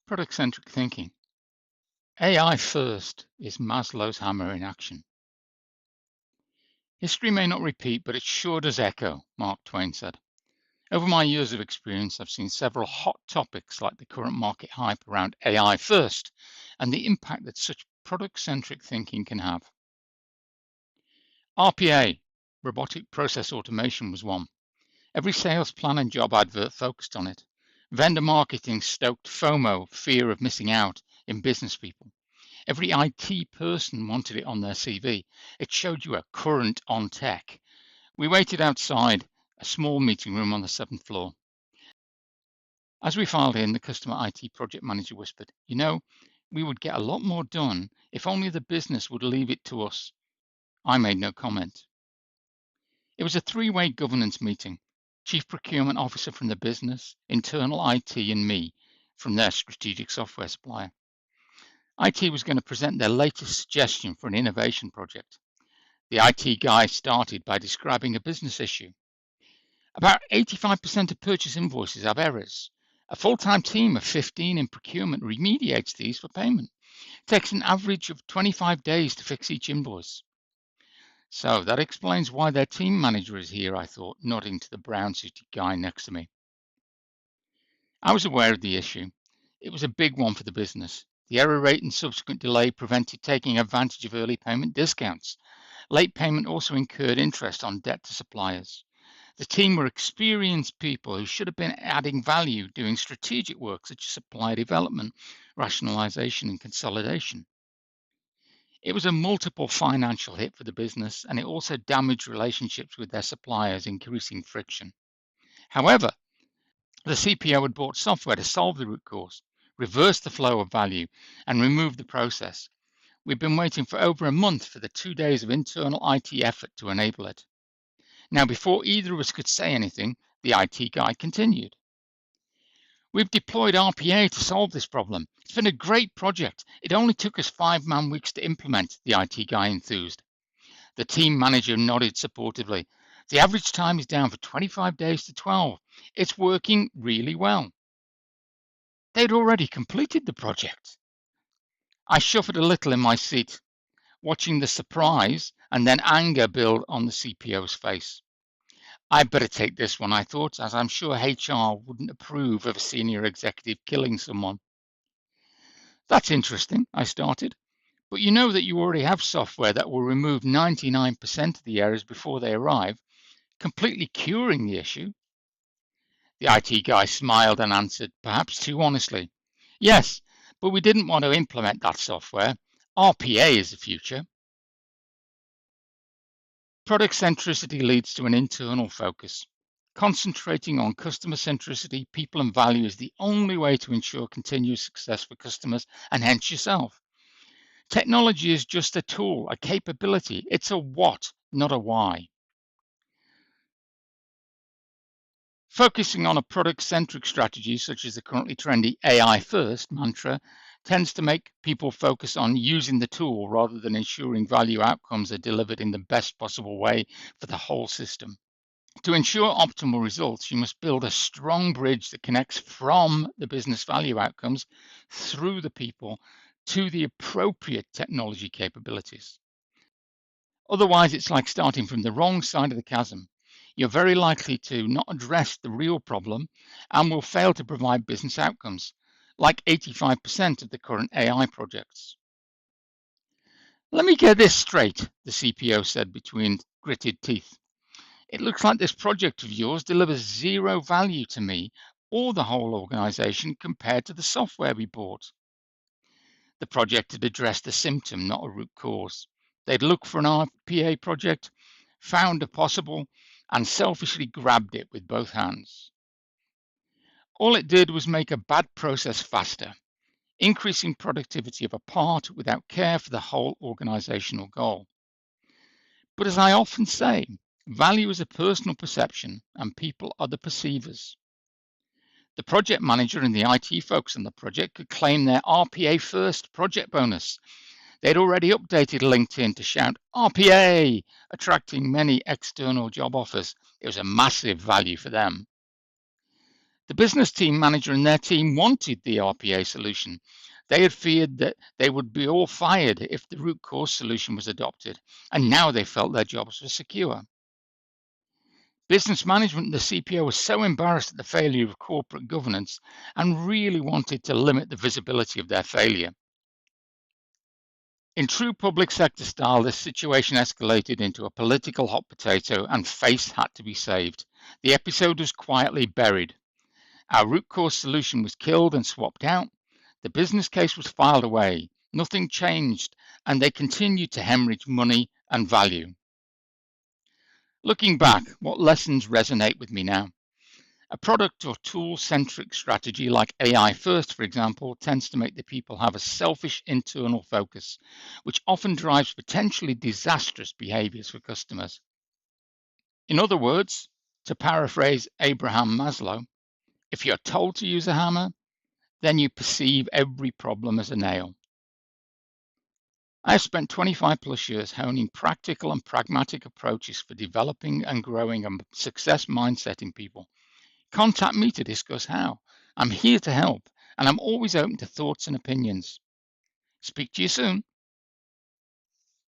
Product-centric thinking. AI first is Maslow's hammer in action. History may not repeat, but it sure does echo, Mark Twain said. Over my years of experience, I've seen several hot topics like the current market hype around AI first and the impact that such product-centric thinking can have. RPA, robotic process automation, was one. Every sales plan and job advert focused on it. Vendor marketing stoked FOMO, fear of missing out, in business people. Every IT person wanted it on their CV. It showed you a current on tech. We waited outside a small meeting room on the 7th floor. As we filed in, the customer IT project manager whispered, we would get a lot more done if only the business would leave it to us. I made no comment. It was a three-way governance meeting. Chief Procurement Officer from the business, internal IT, and me from their strategic software supplier. IT was going to present their latest suggestion for an innovation project. The IT guy started by describing a business issue. About 85% of purchase invoices have errors. A full-time team of 15 in procurement remediates these for payment. It takes an average of 25 days to fix each invoice. So that explains why their team manager is here, I thought, nodding to the brown-suited guy next to me. I was aware of the issue. It was a big one for the business. The error rate and subsequent delay prevented taking advantage of early payment discounts. Late payment also incurred interest on debt to suppliers. The team were experienced people who should have been adding value, doing strategic work such as supplier development, rationalization, and consolidation. It was a multiple financial hit for the business, and it also damaged relationships with their suppliers, increasing friction. However, the CPO had bought software to solve the root cause, reverse the flow of value, and remove the process. We've been waiting for over a month for the 2 days of internal IT effort to enable it. Now, before either of us could say anything, the IT guy continued. We've deployed RPA to solve this problem. It's been a great project. It only took us 5 man-weeks to implement, the IT guy enthused. The team manager nodded supportively. The average time is down from 25 days to 12. It's working really well. They'd already completed the project. I shuffled a little in my seat, watching the surprise and then anger build on the CPO's face. I'd better take this one, I thought, as I'm sure HR wouldn't approve of a senior executive killing someone. That's interesting, I started. But you know that you already have software that will remove 99% of the errors before they arrive, completely curing the issue. The IT guy smiled and answered, perhaps too honestly. Yes, but we didn't want to implement that software. RPA is the future. Product centricity leads to an internal focus. Concentrating on customer centricity, people and value is the only way to ensure continuous success for customers and hence yourself. Technology is just a tool, a capability. It's a what, not a why. Focusing on a product-centric strategy, such as the currently trendy AI first mantra, tends to make people focus on using the tool rather than ensuring value outcomes are delivered in the best possible way for the whole system. To ensure optimal results, you must build a strong bridge that connects from the business value outcomes through the people to the appropriate technology capabilities. Otherwise, it's like starting from the wrong side of the chasm. You're very likely to not address the real problem and will fail to provide business outcomes, like 85% of the current AI projects. Let me get this straight, the CPO said between gritted teeth. It looks like this project of yours delivers zero value to me or the whole organization compared to the software we bought. The project had addressed a symptom, not a root cause. They'd looked for an RPA project, found a possible, and selfishly grabbed it with both hands. All it did was make a bad process faster, increasing productivity of a part without care for the whole organizational goal. But as I often say, value is a personal perception and people are the perceivers. The project manager and the IT folks on the project could claim their RPA first project bonus. They'd already updated LinkedIn to shout RPA, attracting many external job offers. It was a massive value for them. The business team manager and their team wanted the RPA solution. They had feared that they would be all fired if the root cause solution was adopted, and now they felt their jobs were secure. Business management and the CPO were so embarrassed at the failure of corporate governance and really wanted to limit the visibility of their failure. In true public sector style, this situation escalated into a political hot potato and face had to be saved. The episode was quietly buried. Our root cause solution was killed and swapped out. The business case was filed away. Nothing changed, and they continued to hemorrhage money and value. Looking back, what lessons resonate with me now? A product or tool-centric strategy like AI first, for example, tends to make the people have a selfish internal focus, which often drives potentially disastrous behaviors for customers. In other words, to paraphrase Abraham Maslow, if you're told to use a hammer, then you perceive every problem as a nail. I have spent 25 plus years honing practical and pragmatic approaches for developing and growing a success mindset in people. Contact me to discuss how. I'm here to help, and I'm always open to thoughts and opinions. Speak to you soon.